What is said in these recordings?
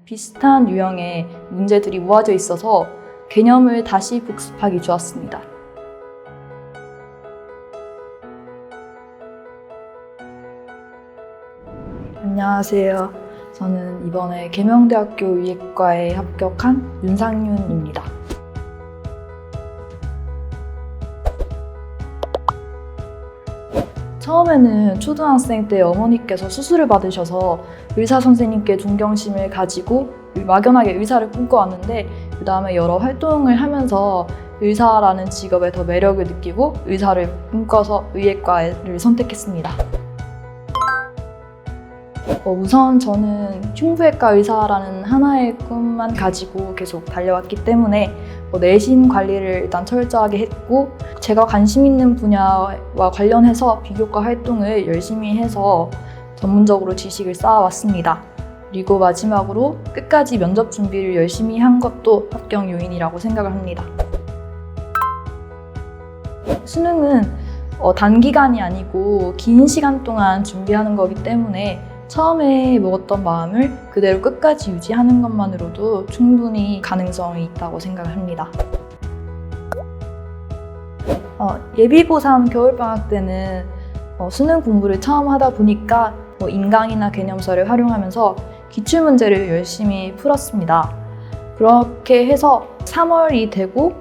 비슷한 유형의 문제들이 모아져 있어서 개념을 다시 복습하기 좋았습니다. 안녕하세요. 저는 이번에 계명대학교 의예과에 합격한 윤상윤입니다. 처음에는 초등학생 때 어머니께서 수술을 받으셔서 의사 선생님께 존경심을 가지고 막연하게 의사를 꿈꿔왔는데, 그 다음에 여러 활동을 하면서 의사라는 직업에 더 매력을 느끼고 의사를 꿈꿔서 의예과를 선택했습니다. 우선 저는 흉부외과 의사라는 하나의 꿈만 가지고 계속 달려왔기 때문에 내신 관리를 일단 철저하게 했고, 제가 관심 있는 분야와 관련해서 비교과 활동을 열심히 해서 전문적으로 지식을 쌓아왔습니다. 그리고 마지막으로 끝까지 면접 준비를 열심히 한 것도 합격 요인이라고 생각을 합니다. 수능은 단기간이 아니고 긴 시간 동안 준비하는 거기 때문에 처음에 먹었던 마음을 그대로 끝까지 유지하는 것만으로도 충분히 가능성이 있다고 생각을 합니다. 예비고3 겨울방학 때는 수능 공부를 처음 하다 보니까 인강이나 개념서를 활용하면서 기출문제를 열심히 풀었습니다. 그렇게 해서 3월이 되고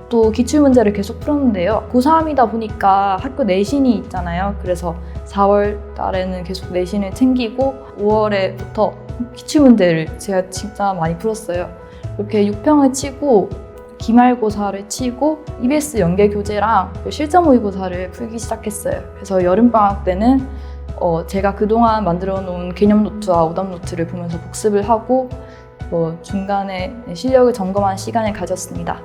또 기출문제를 계속 풀었는데요. 고3이다 보니까 학교 내신이 있잖아요. 그래서 4월 달에는 계속 내신을 챙기고 5월에부터 기출문제를 제가 진짜 많이 풀었어요. 이렇게 6평을 치고 기말고사를 치고 EBS 연계교재랑 실전 모의고사를 풀기 시작했어요. 그래서 여름방학 때는 제가 그동안 만들어 놓은 개념 노트와 오답 노트를 보면서 복습을 하고 중간에 실력을 점검하는 시간을 가졌습니다.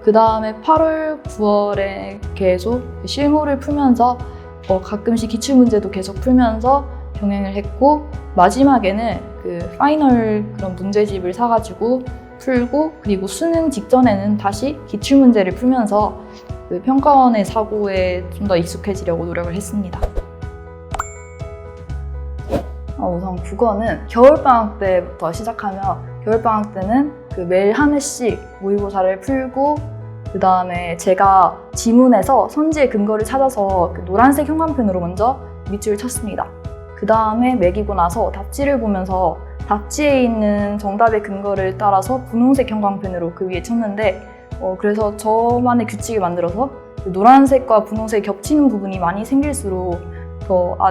그 다음에 8월, 9월에 계속 실무를 풀면서 가끔씩 기출문제도 계속 풀면서 병행을 했고, 마지막에는 그 파이널 그런 문제집을 사가지고 풀고, 그리고 수능 직전에는 다시 기출문제를 풀면서 그 평가원의 사고에 좀 더 익숙해지려고 노력을 했습니다. 우선 국어는 겨울방학 때부터 시작하며, 겨울방학 때는 그 매일 한 회씩 모의고사를 풀고, 그 다음에 제가 지문에서 선지의 근거를 찾아서 그 노란색 형광펜으로 먼저 밑줄을 쳤습니다. 그 다음에 매기고 나서 답지를 보면서 답지에 있는 정답의 근거를 따라서 분홍색 형광펜으로 그 위에 쳤는데, 그래서 저만의 규칙을 만들어서 그 노란색과 분홍색이 겹치는 부분이 많이 생길수록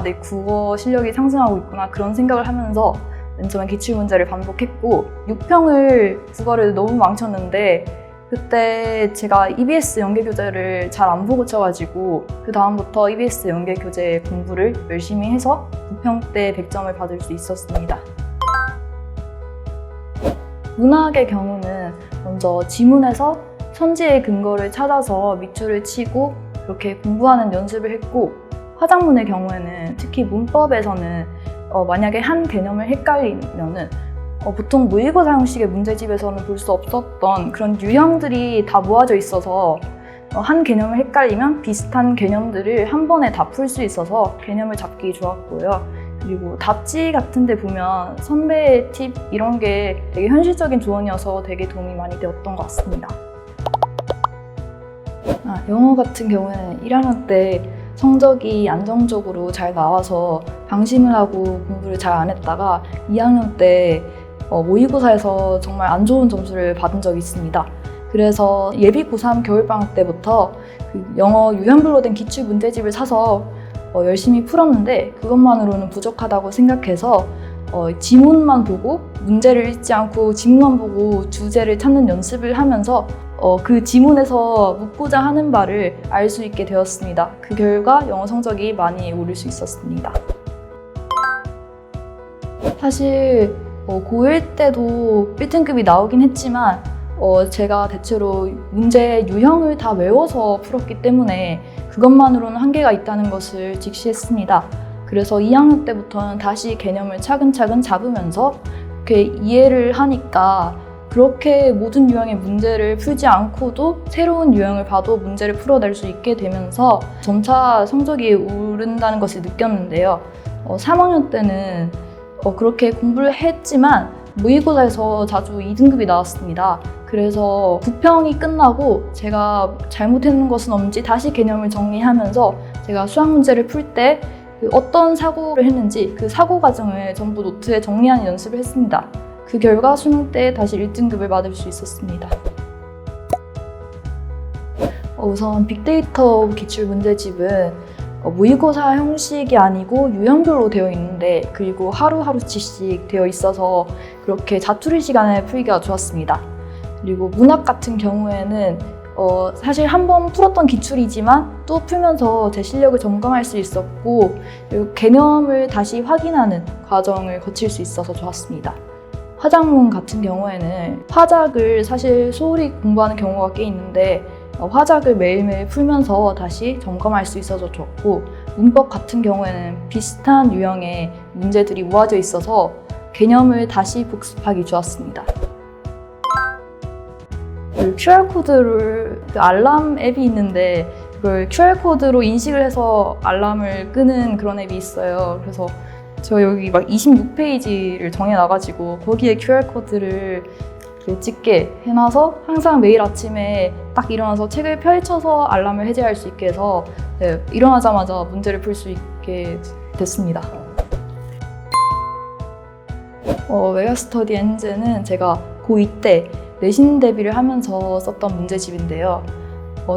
내 국어 실력이 상승하고 있구나 그런 생각을 하면서 맨 처음에 기출문제를 반복했고, 6평을 국어를 너무 망쳤는데 그때 제가 EBS 연계교재를 잘 안 보고 쳐가지고 그 다음부터 EBS 연계교재 공부를 열심히 해서 9평 때 100점을 받을 수 있었습니다. 문학의 경우는 먼저 지문에서 선지의 근거를 찾아서 밑줄을 치고 그렇게 공부하는 연습을 했고, 화작문의 경우에는 특히 문법에서는 만약에 한 개념을 헷갈리면은 보통 모의고사 형식의 문제집에서는 볼 수 없었던 그런 유형들이 다 모아져 있어서 한 개념을 헷갈리면 비슷한 개념들을 한 번에 다 풀 수 있어서 개념을 잡기 좋았고요. 그리고 답지 같은 데 보면 선배의 팁 이런 게 되게 현실적인 조언이어서 되게 도움이 많이 되었던 것 같습니다. 영어 같은 경우에는 1학년 때 성적이 안정적으로 잘 나와서 방심을 하고 공부를 잘 안 했다가 2학년 때 모의고사에서 정말 안 좋은 점수를 받은 적이 있습니다. 그래서 예비 고3 겨울방학 때부터 그 영어 유형별로 된 기출 문제집을 사서 열심히 풀었는데, 그것만으로는 부족하다고 생각해서 지문만 보고 문제를 읽지 않고 지문만 보고 주제를 찾는 연습을 하면서 그 지문에서 묻고자 하는 바를 알 수 있게 되었습니다. 그 결과 영어 성적이 많이 오를 수 있었습니다. 사실 고1 때도 1등급이 나오긴 했지만 제가 대체로 문제 유형을 다 외워서 풀었기 때문에 그것만으로는 한계가 있다는 것을 직시했습니다. 그래서 2학년 때부터는 다시 개념을 차근차근 잡으면서 이렇게 이해를 하니까 그렇게 모든 유형의 문제를 풀지 않고도 새로운 유형을 봐도 문제를 풀어낼 수 있게 되면서 점차 성적이 오른다는 것을 느꼈는데요. 3학년 때는 그렇게 공부를 했지만 모의고사에서 자주 2등급이 나왔습니다. 그래서 부평이 끝나고 제가 잘못했는 것은 없는지 다시 개념을 정리하면서 제가 수학 문제를 풀 때 어떤 사고를 했는지 그 사고 과정을 전부 노트에 정리하는 연습을 했습니다. 그 결과 수능 때 다시 1등급을 받을 수 있었습니다. 우선 빅데이터 기출 문제집은 모의고사 형식이 아니고 유형별로 되어 있는데, 그리고 하루하루치씩 되어 있어서 그렇게 자투리 시간에 풀기가 좋았습니다. 그리고 문학 같은 경우에는 사실 한 번 풀었던 기출이지만 또 풀면서 제 실력을 점검할 수 있었고, 그리고 개념을 다시 확인하는 과정을 거칠 수 있어서 좋았습니다. 화작문 같은 경우에는 화작을 사실 소홀히 공부하는 경우가 꽤 있는데 화작을 매일매일 풀면서 다시 점검할 수 있어서 좋았고, 문법 같은 경우에는 비슷한 유형의 문제들이 모아져 있어서 개념을 다시 복습하기 좋았습니다. QR코드를 알람 앱이 있는데 그걸 QR코드로 인식을 해서 알람을 끄는 그런 앱이 있어요. 그래서 저 여기 막 26페이지를 정해놔가지고 거기에 QR코드를 찍게 해놔서 항상 매일 아침에 딱 일어나서 책을 펼쳐서 알람을 해제할 수 있게 해서 일어나자마자 문제를 풀 수 있게 됐습니다. 메가스터디 엔진은 제가 고2 때 내신 대비를 하면서 썼던 문제집인데요.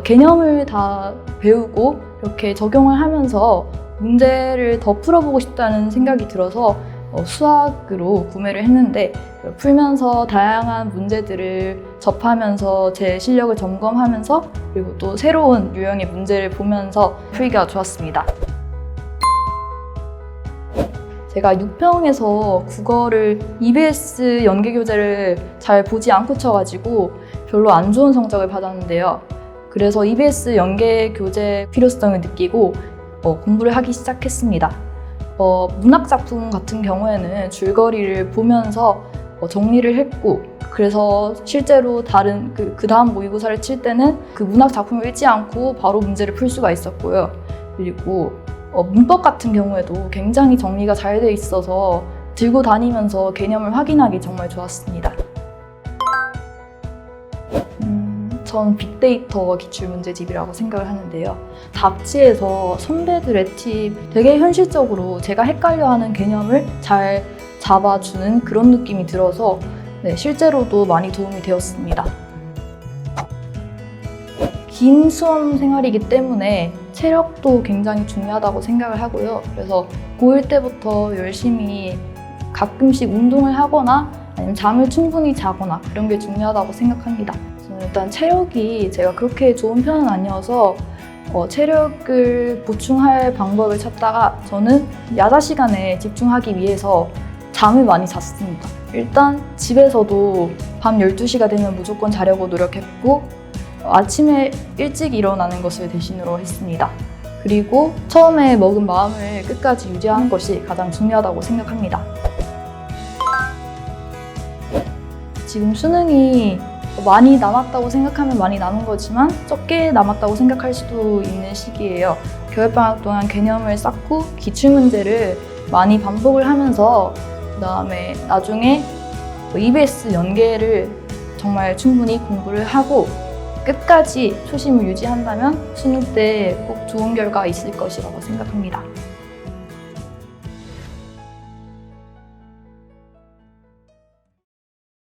개념을 다 배우고 이렇게 적용을 하면서 문제를 더 풀어보고 싶다는 생각이 들어서 수학으로 구매를 했는데, 풀면서 다양한 문제들을 접하면서 제 실력을 점검하면서 그리고 또 새로운 유형의 문제를 보면서 풀기가 좋았습니다. 제가 6평에서 국어를 EBS 연계교재를 잘 보지 않고 쳐가지고 별로 안 좋은 성적을 받았는데요. 그래서 EBS 연계교재 필요성을 느끼고 공부를 하기 시작했습니다. 문학작품 같은 경우에는 줄거리를 보면서 정리를 했고, 그래서 실제로 다른 그 다음 모의고사를 칠 때는 그 문학작품을 읽지 않고 바로 문제를 풀 수가 있었고요. 그리고 문법 같은 경우에도 굉장히 정리가 잘 돼 있어서 들고 다니면서 개념을 확인하기 정말 좋았습니다. 전 빅데이터 기출문제집이라고 생각을 하는데요. 잡지에서 선배들의 팁, 되게 현실적으로 제가 헷갈려하는 개념을 잘 잡아주는 그런 느낌이 들어서 실제로도 많이 도움이 되었습니다. 긴 수험 생활이기 때문에 체력도 굉장히 중요하다고 생각을 하고요. 그래서 고1 때부터 열심히 가끔씩 운동을 하거나 아니면 잠을 충분히 자거나 그런 게 중요하다고 생각합니다. 저는 일단 체력이 제가 그렇게 좋은 편은 아니어서 체력을 보충할 방법을 찾다가 저는 야자 시간에 집중하기 위해서 잠을 많이 잤습니다. 일단 집에서도 밤 12시가 되면 무조건 자려고 노력했고, 아침에 일찍 일어나는 것을 대신으로 했습니다. 그리고 처음에 먹은 마음을 끝까지 유지하는 것이 가장 중요하다고 생각합니다. 지금 수능이 많이 남았다고 생각하면 많이 남은 거지만 적게 남았다고 생각할 수도 있는 시기예요. 겨울방학 동안 개념을 쌓고 기출문제를 많이 반복을 하면서 그다음에 나중에 EBS 연계를 정말 충분히 공부를 하고 끝까지 초심을 유지한다면 수능 때 꼭 좋은 결과 있을 것이라고 생각합니다.